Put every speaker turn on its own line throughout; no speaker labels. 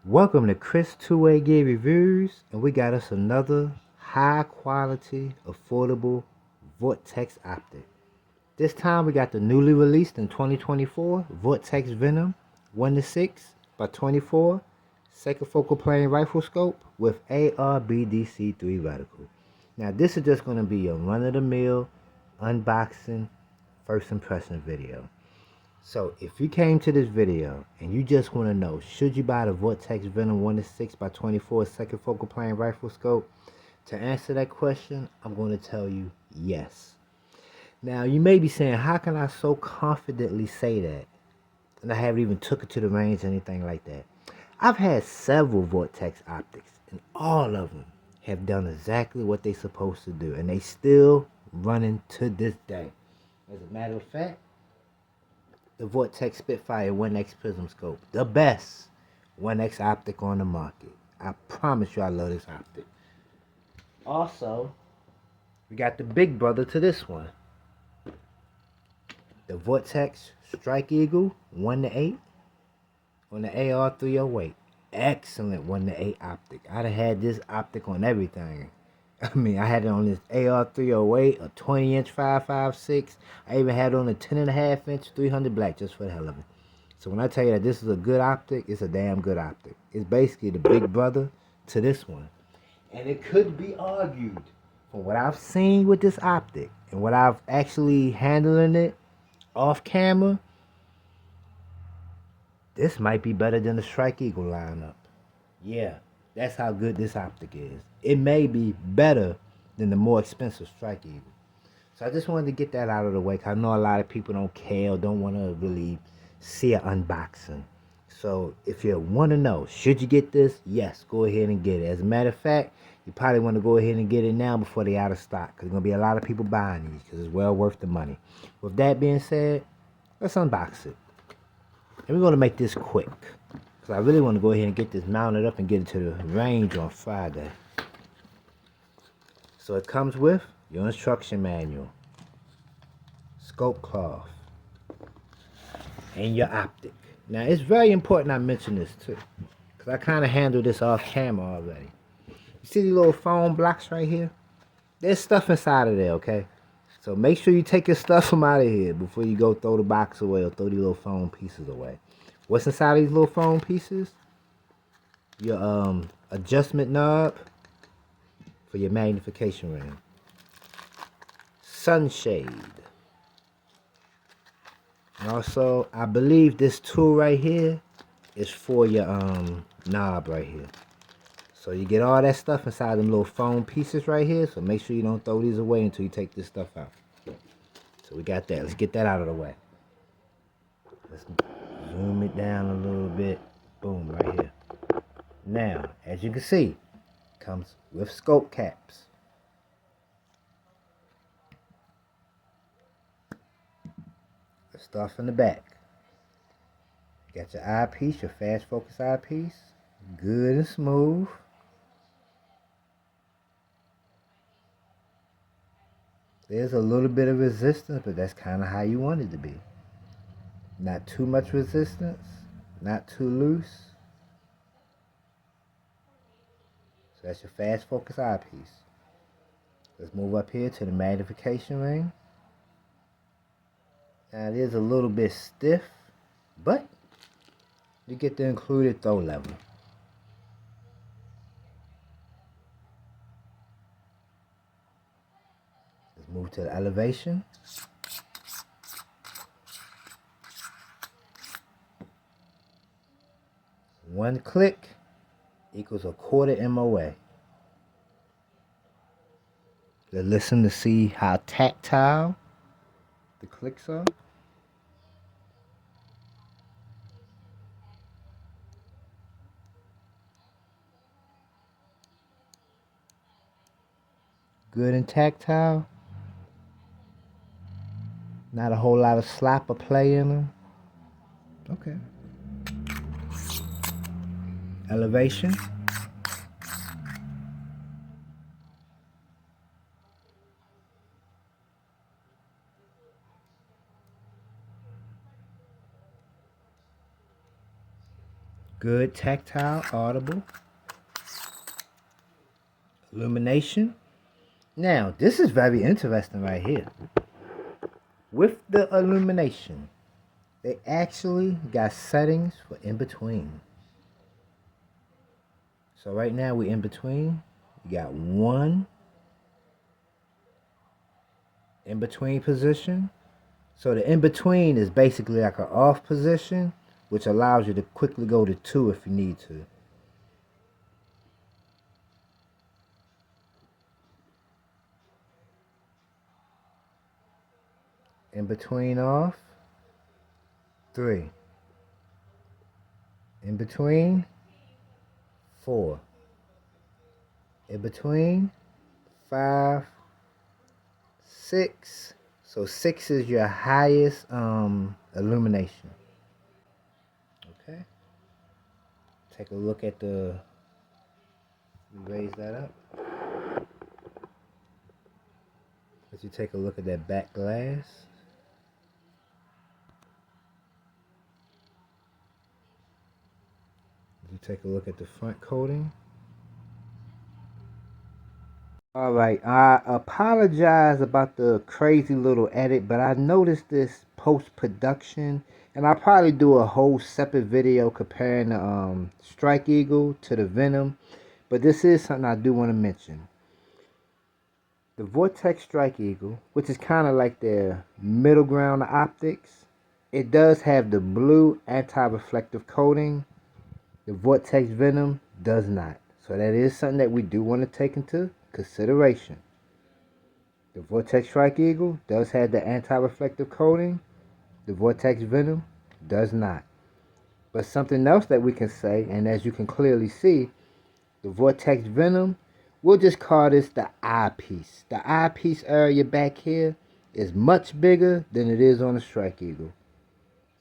Welcome to Chris Two-Way Gear Reviews, and we got us another high quality, affordable Vortex optic. This time we got the newly released in 2024 Vortex Venom 1 to 6 by 24 second focal plane rifle scope with AR BDC3 reticle. Now this is just going to be a run-of-the-mill unboxing first impression video. So if you came to this video and you just want to know, should you buy the Vortex Venom 1 to 6 by 24 second focal plane rifle scope? To answer that question, I'm going to tell you yes. Now you may be saying, how can I so confidently say that? And I haven't even took it to the range or anything like that. I've had several Vortex optics and all of them have done exactly what they're supposed to do, and they still running to this day. As a matter of fact, the Vortex Spitfire 1X Prism Scope, the best 1X optic on the market. I promise you I love this optic. Also, we got the big brother to this one. The Vortex Strike Eagle 1 to 8 on the AR308. Excellent 1 to 8 optic. I'd have had this optic on everything. I mean, I had it on this AR308, a 20-inch 5.56. I even had it on a 10.5-inch 300 black just for the hell of it. So when I tell you that this is a good optic, it's a damn good optic. It's basically the big brother to this one. And it could be argued, from what I've seen with this optic and what I've actually handling it off camera, this might be better than the Strike Eagle lineup. Yeah, that's how good this optic is. It may be better than the more expensive Strike Eagle. So I just wanted to get that out of the way, because I know a lot of people don't care or don't want to really see an unboxing. So if you want to know, should you get this? Yes, go ahead and get it. As a matter of fact, you probably want to go ahead and get it now before they're out of stock, because there's going to be a lot of people buying these because it's well worth the money. With that being said, let's unbox it. And we're going to make this quick, because I really want to go ahead and get this mounted up and get it to the range on Friday. So it comes with your instruction manual, scope cloth, and your optic. Now it's very important I mention this too, because I kind of handled this off camera already. You see these little foam blocks right here? There's stuff inside of there, okay? So make sure you take your stuff from out of here before you go throw the box away or throw these little foam pieces away. What's inside of these little foam pieces? Your adjustment knob for your magnification ring, sunshade, and also I believe this tool right here is for your knob right here. So you get all that stuff inside them little foam pieces right here, so make sure you don't throw these away until you take this stuff out. So we got that. Let's get that out of the way. Let's zoom it down a little bit. Boom, right here. Now, as you can see, it comes with scope caps. Let's start from the back. You got your eyepiece, your fast focus eyepiece. Good and smooth. There's a little bit of resistance, but that's kind of how you want it to be. Not too much resistance, not too loose. So that's your fast focus eyepiece. Let's move up here to the magnification ring. Now it is a little bit stiff, but you get the included throw level. Let's move to the elevation. One click equals a quarter MOA. Let's listen to see how tactile the clicks are. Good and tactile. Not a whole lot of slap or play in them. Okay. Elevation. Good Good tactile, audible. Illumination. Now, this is very interesting right here. With the illumination, they actually got settings for in between. So right now we're in between. You got one in between position. So the in between is basically like an off position, which allows you to quickly go to 2 if you need to. In between off, 3. In between, 4. In between, 5, 6. So 6 is your highest illumination. Okay. Take a look at the, raise that up. As you take a look at that back glass. As you take a look at the front coating. Alright, I apologize about the crazy little edit, but I noticed this post-production, and I'll probably do a whole separate video comparing the Strike Eagle to the Venom, but this is something I do want to mention. The Vortex Strike Eagle, which is kind of like their middle ground optics, it does have the blue anti-reflective coating. The Vortex Venom does not. So that is something that we do want to take into consideration. The Vortex Strike Eagle does have the anti-reflective coating. The Vortex Venom does not. But something else that we can say, and as you can clearly see, the Vortex Venom, we'll just call this the eyepiece. The eyepiece area back here is much bigger than it is on the Strike Eagle.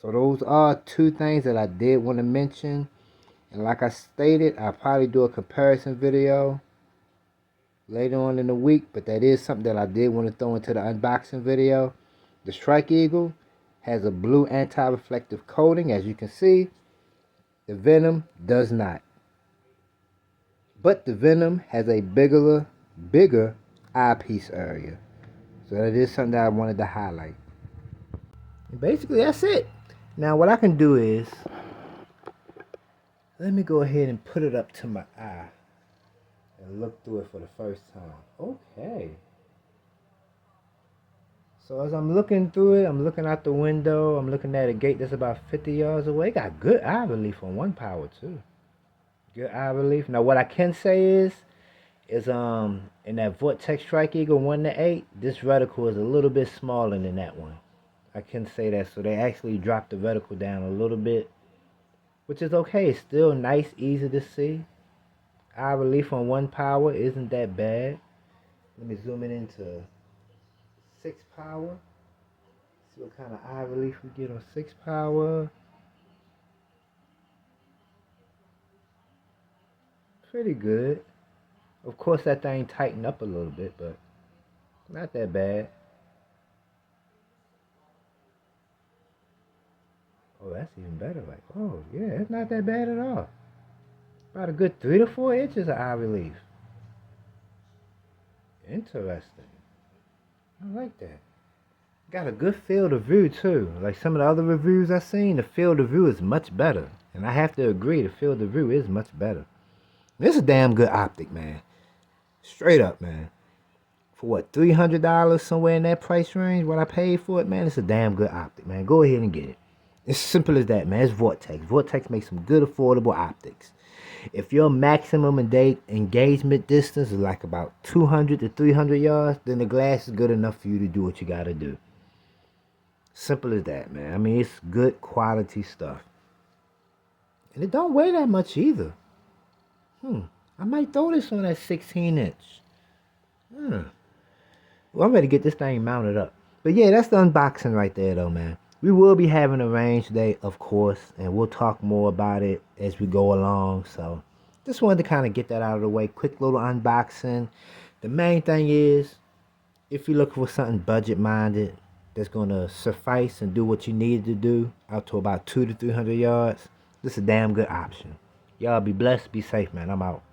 So those are two things that I did want to mention. And like I stated, I'll probably do a comparison video later on in the week, but that is something that I did want to throw into the unboxing video. The Strike Eagle has a blue anti-reflective coating, as you can see. The Venom does not. But the Venom has a bigger eyepiece area. So that is something that I wanted to highlight. And basically, that's it. Now, what I can do is, let me go ahead and put it up to my eye and look through it for the first time. Okay. So as I'm looking through it, I'm looking out the window, I'm looking at a gate that's about 50 yards away. Got good eye relief on one power too. Good eye relief. Now what I can say is in that Vortex Strike Eagle 1-8, this reticle is a little bit smaller than that one. I can say that. So they actually dropped the reticle down a little bit, which is okay. It's still nice, easy to see. Eye relief on one power isn't that bad. Let me zoom it into 6 power. See what kind of eye relief we get on 6 power. Pretty good. Of course that thing tightened up a little bit, but not that bad. Oh, that's even better. Like, oh yeah, it's not that bad at all. About a good 3 to 4 inches of eye relief. Interesting. I like that. Got a good field of view too. Like some of the other reviews I've seen, the field of view is much better. And I have to agree, the field of view is much better. This is a damn good optic, man. Straight up, man. For what, $300 somewhere in that price range, what I paid for it, man, it's a damn good optic, man. Go ahead and get it. It's simple as that, man. It's Vortex. Vortex makes some good affordable optics. If your maximum engagement distance is like about 200 to 300 yards, then the glass is good enough for you to do what you gotta do. Simple as that, man. I mean, it's good quality stuff. And it don't weigh that much either. I might throw this on that 16-inch. Well, I'm ready to get this thing mounted up. But yeah, that's the unboxing right there, though, man. We will be having a range day, of course, and we'll talk more about it as we go along. So just wanted to kind of get that out of the way. Quick little unboxing. The main thing is, if you're looking for something budget-minded that's going to suffice and do what you need to do out to about 200 to 300 yards, This is a damn good option. Y'all be blessed, be safe, man. I'm out.